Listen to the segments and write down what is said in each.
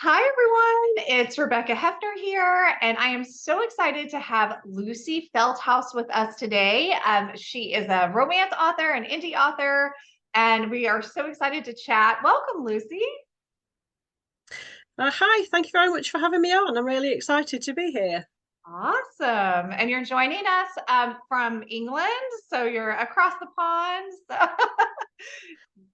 Hi, everyone. It's Rebecca Hefner here, and I am so excited to have Lucy Felthouse with us today. She is a romance author, an indie author, and we are so excited to chat. Welcome, Lucy. Hi, thank you very much for having me on. I'm really excited to be here. Awesome. And you're joining us from England, so you're across the pond.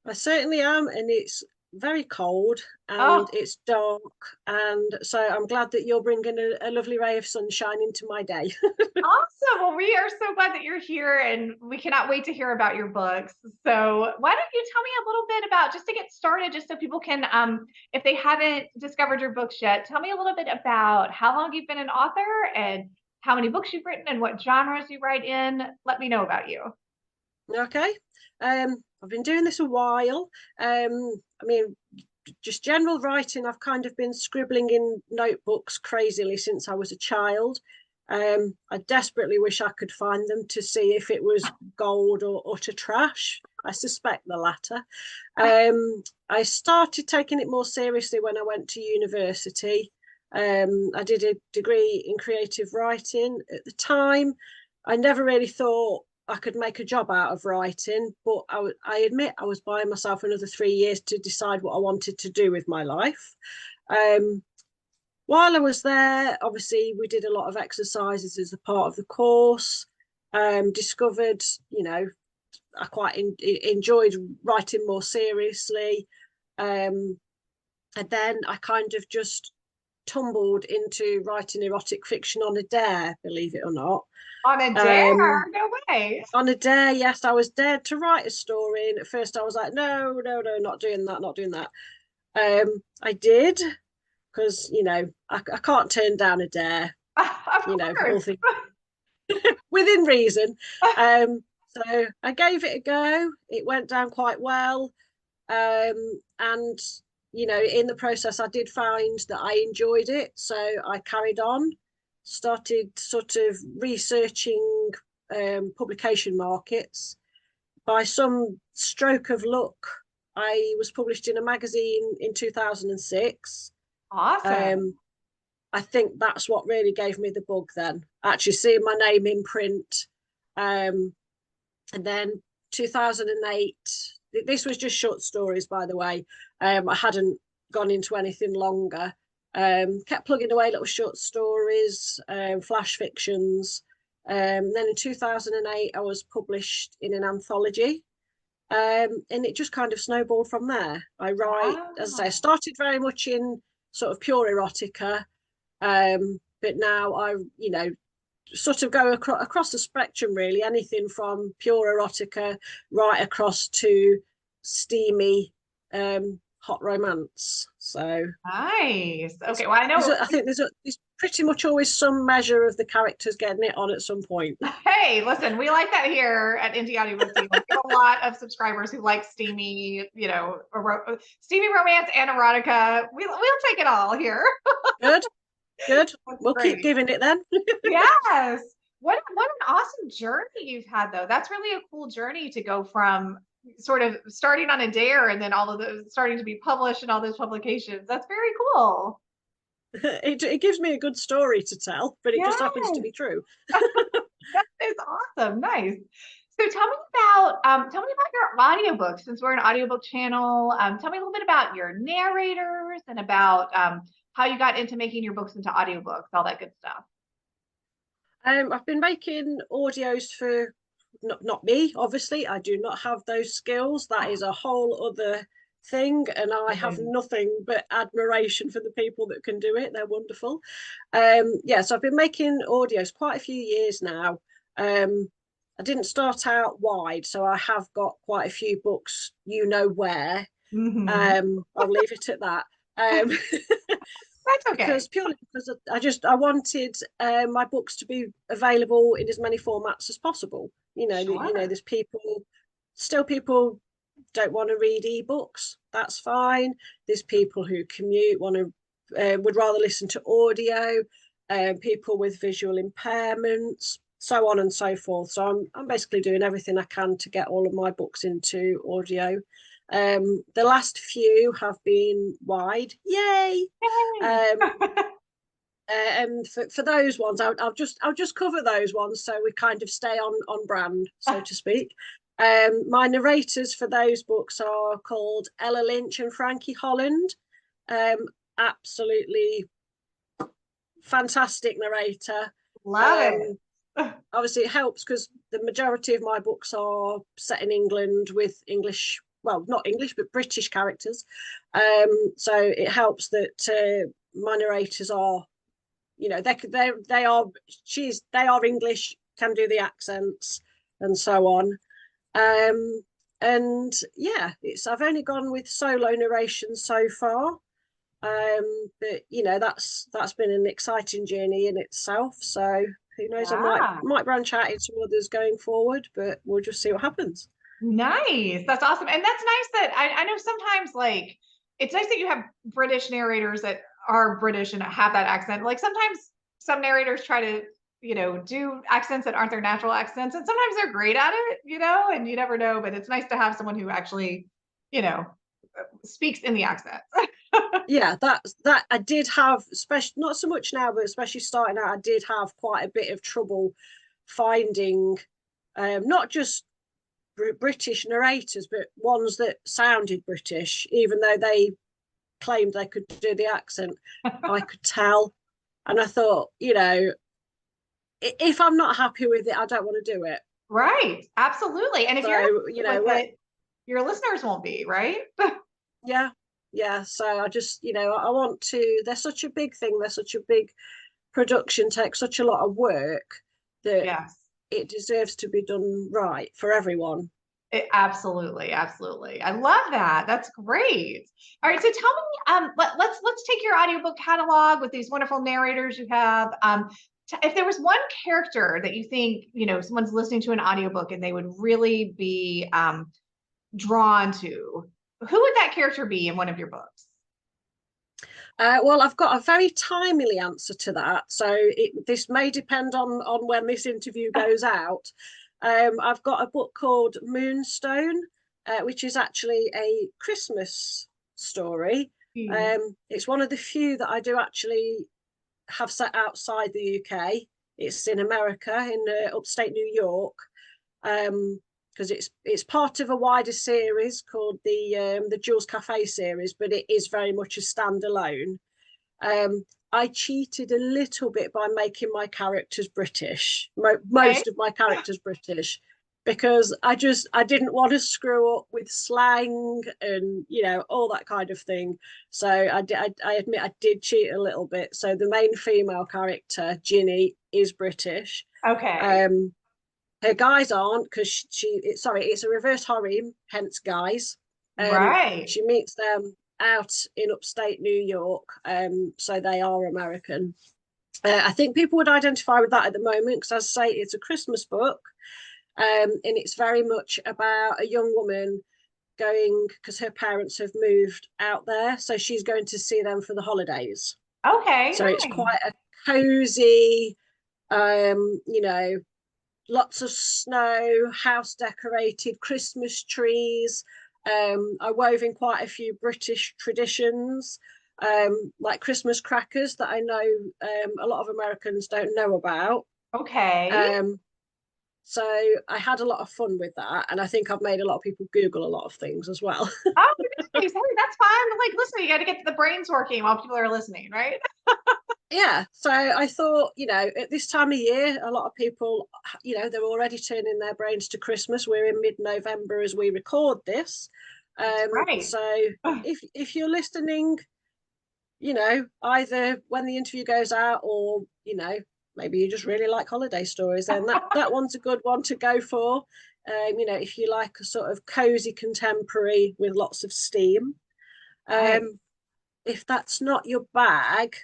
I certainly am, and it's very cold and Oh, it's dark. And so I'm glad that you're bringing a lovely ray of sunshine into my day. awesome. Well, we are so glad that you're here and we cannot wait to hear about your books. So, why don't you tell me a little bit about just to get started, just so people can, if they haven't discovered your books yet, tell me a little bit about how long you've been an author and how many books you've written and what genres you write in. Let me know about you. Okay. I've been doing this a while. I mean, just general writing, I've kind of been scribbling in notebooks crazily since I was a child. I desperately wish I could find them to see if it was gold or utter trash. I suspect the latter. I started taking it more seriously when I went to university. I did a degree in creative writing at the time. I never really thought I could make a job out of writing, but I admit I was buying myself another 3 years to decide what I wanted to do with my life. Um, while I was there, obviously, we did a lot of exercises as a part of the course. Discovered, I quite enjoyed writing more seriously. Um, and then I kind of just tumbled into writing erotic fiction on a dare, believe it or not. On a dare? Um, No way. on a dare, yes, I was dared to write a story, and at first I was like, no, no, no, not doing that, not doing that. I did, because I can't turn down a dare, Of all course. things within reason. So I gave it a go. It went down quite well. And in the process I did find that I enjoyed it, so I carried on, started sort of researching publication markets. By some stroke of luck, I was published in a magazine in 2006. Awesome. um, I think that's what really gave me the bug then, actually seeing my name in print. um, and then 2008, this was just short stories, by the way. I hadn't gone into anything longer. Kept plugging away little short stories, flash fictions. Then in 2008 I was published in an anthology, and it just kind of snowballed from there. I write, as I say, I Wow. started very much in sort of pure erotica, but now I sort of go across the spectrum, really, anything from pure erotica right across to steamy hot romance. So Nice. Okay. Well, I know. I think there's pretty much always some measure of the characters getting it on at some point. Hey, listen, we like that here at Indie Audiobook Team. We have a lot of subscribers who like steamy, steamy romance and erotica. We'll take it all here. Good, good. That's We'll keep great. giving it then. Yes. What an awesome journey you've had though. That's really a cool journey to go from sort of starting on a dare and then all of those starting to be published in all those publications. That's very cool. It gives me a good story to tell, but it just happens to Yes. be true. That is awesome. Nice. So tell me about your audiobooks since we're an audiobook channel. Tell me a little bit about your narrators and about how you got into making your books into audiobooks, all that good stuff. I've been making audios for not me, obviously. I do not have those skills. That is a whole other thing, and I have Right. nothing but admiration for the people that can do it. They're wonderful. Yeah, so I've been making audios quite a few years now. I didn't start out wide, so I have got quite a few books, where. Hmm. I'll leave it at that. Um, That's okay. because purely because I wanted my books to be available in as many formats as possible. Sure. There's people don't want to read ebooks. That's fine. There's people who commute would rather listen to audio. People with visual impairments, so on and so forth. So I'm basically doing everything I can to get all of my books into audio. The last few have been wide, yay! Um, and for those ones, I'll just cover those ones so we kind of stay on brand, so to speak. My narrators for those books are called Ella Lynch and Frankie Holland. Absolutely fantastic narrator. Love it. Obviously, it helps because the majority of my books are set in England with English, well, not English, but British characters. So it helps that my narrators are, they are English, can do the accents and so on. And yeah, I've only gone with solo narration so far. But that's been an exciting journey in itself. So who knows, I Yeah. might branch out into others going forward, but we'll just see what happens. Nice. That's awesome. And that's nice that I know sometimes like it's nice that you have British narrators that are British and have that accent. Like sometimes some narrators try to, do accents that aren't their natural accents. And sometimes they're great at it, and you never know. But it's nice to have someone who actually, you know, speaks in the accent. Yeah, that I did have, especially not so much now, but especially starting out, I did have quite a bit of trouble finding not just British narrators, but ones that sounded British, even though they claimed they could do the accent. I could tell, and I thought, if I'm not happy with it, I don't want to do it. Right. Absolutely. And if you're not So, with it, your listeners won't be, right? yeah, yeah. So I just, I want to. They're such a big thing. They're such a big production. Takes such a lot of work that Yes. it deserves to be done right for everyone. Absolutely, absolutely. I love that. That's great. All right, so tell me, let's take your audiobook catalog with these wonderful narrators you have. If there was one character that you think, someone's listening to an audiobook and they would really be drawn to, who would that character be in one of your books? Well, I've got a very timely answer to that. So this may depend on when this interview goes out. I've got a book called Moonstone, which is actually a Christmas story. It's one of the few that I do actually have set outside the UK. It's in America, in upstate New York, because it's part of a wider series called the Jules Cafe series, but it is very much a standalone. I cheated a little bit by making my characters British, most of my characters British, because I didn't want to screw up with slang and all that kind of thing. So I admit I did cheat a little bit. So the main female character, Ginny, is British. Okay. Her guys aren't, because it's a reverse harem, hence guys. Right. She meets them out in upstate New York, so they are American. I think people would identify with that at the moment because, as I say, it's a Christmas book, and it's very much about a young woman going, because her parents have moved out there, so she's going to see them for the holidays. Okay. So it's Nice. quite a cozy, lots of snow, house decorated, Christmas trees. I wove in quite a few British traditions, like Christmas crackers that I know a lot of Americans don't know about. Okay. Um, so I had a lot of fun with that, and I think I've made a lot of people Google a lot of things as well. Oh, nice. Hey, that's fine. Like, listen, you got to get the brains working while people are listening, right? Yeah, so I thought, at this time of year, a lot of people, they're already turning their brains to Christmas. We're in mid-November as we record this. Right. So if you're listening, either when the interview goes out or, maybe you just really like holiday stories, then that one's a good one to go for. If you like a sort of cozy contemporary with lots of steam. Right. If that's not your bag,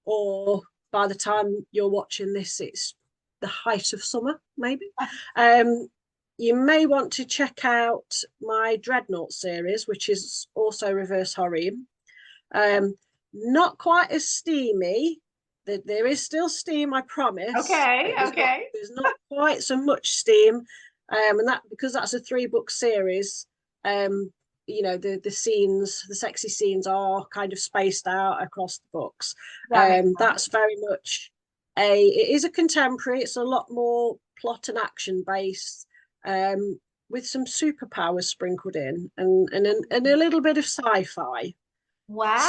or by the time you're watching this, it's the height of summer, maybe. You may want to check out my Dreadnought series, which is also reverse harem. Not quite as steamy. There is still steam, I promise, Okay. but Okay. there's not quite so much steam. And that, because that's a 3-book series, you know, the scenes, the sexy scenes are kind of spaced out across the books. That makes sense. That's very much it is a contemporary. It's a lot more plot and action based, with some superpowers sprinkled in, and a little bit of sci-fi.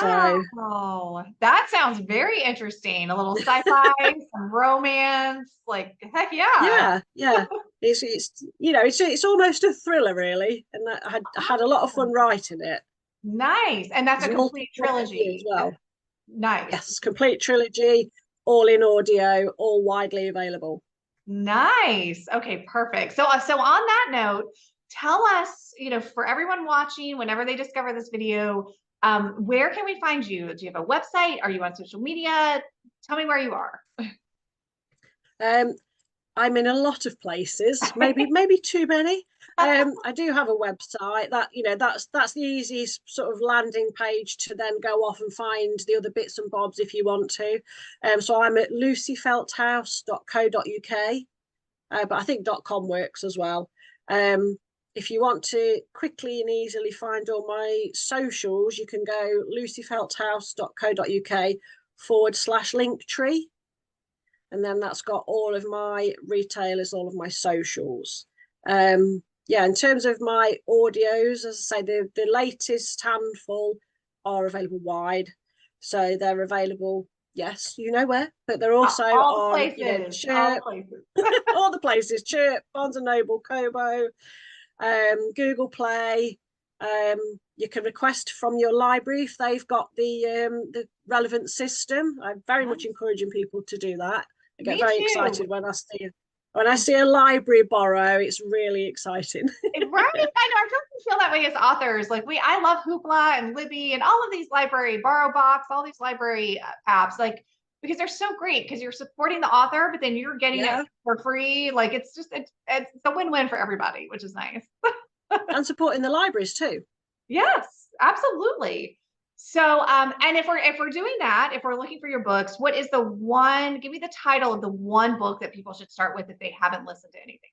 So Wow. That sounds very interesting. A little sci-fi, some romance, like heck yeah. yeah, it's you know, it's almost a thriller really, and I had a lot of fun writing it. Nice. And that's a There's a complete multiple review as trilogy. well. Nice. Yes, complete trilogy, all in audio, all widely available. Nice. Okay, perfect. So on that note, tell us, for everyone watching, whenever they discover this video, where can we find you? Do you have a website? Are you on social media? Tell me where you are. Um, I'm in a lot of places, maybe too many. I do have a website that, you know, that's the easiest sort of landing page to then go off and find the other bits and bobs if you want to. So I'm at lucyfelthouse.co.uk, but I think .com works as well. If you want to quickly and easily find all my socials, you can go lucyfelthouse.co.uk/linktree. And then that's got all of my retailers, all of my socials. Yeah, in terms of my audios, as I say, the latest handful are available wide. So they're available, yes, you know where, but they're also All the on, you know, places. All the Chirp, places. all the places, Chirp, Barnes and Noble, Kobo, Google Play. You can request from your library if they've got the relevant system. I'm very much encouraging people to do that. I get Me very too. excited when I see a library borrow. It's really exciting. Right? I know. I really feel that way as authors. Like I love Hoopla and Libby and all of these library borrow box, all these library apps, like because they're so great because you're supporting the author, but then you're getting it Yeah, for free. Like it's a win-win for everybody, which is nice. and supporting the libraries too. Yes, absolutely. So, and if we're doing that, if we're looking for your books, what is the one? Give me the title of the one book that people should start with if they haven't listened to anything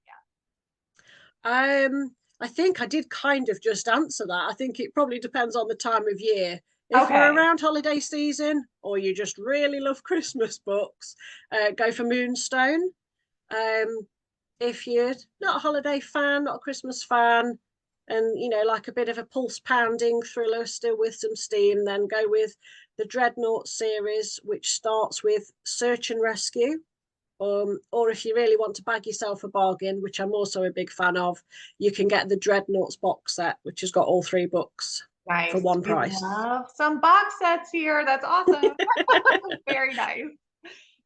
I think I did kind of just answer that. I think it probably depends on the time of year. yet. If you're Okay. around holiday season or you just really love Christmas books, go for Moonstone. Um, if you're not a holiday fan, not a Christmas fan, and you know, like a bit of a pulse pounding thriller still with some steam, then go with the Dreadnought series, which starts with Search and Rescue. Or if you really want to bag yourself a bargain, which I'm also a big fan of, you can get the Dreadnoughts box set, which has got all 3 books for Nice. one We price. love some box sets here. That's awesome. Very nice.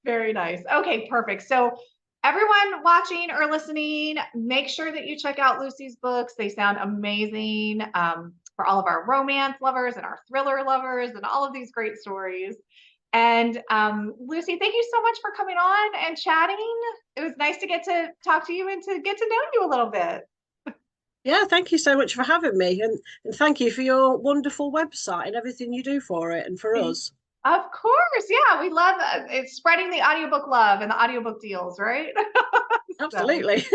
Very nice. Okay, perfect. So, everyone watching or listening, make sure that you check out Lucy's books. They sound amazing for all of our romance lovers and our thriller lovers and all of these great stories. And Lucy, thank you so much for coming on and chatting. It was nice to get to talk to you and to get to know you a little bit. Yeah, thank you so much for having me, and thank you for your wonderful website and everything you do for it and for us. Of course. Yeah, we love it's spreading the audiobook love and the audiobook deals, right? So Absolutely.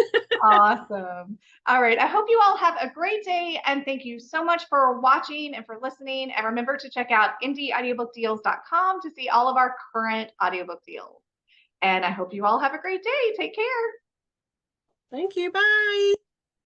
awesome. All right. I hope you all have a great day and thank you so much for watching and for listening. And remember to check out indieaudiobookdeals.com to see all of our current audiobook deals. And I hope you all have a great day. Take care. Thank you. Bye.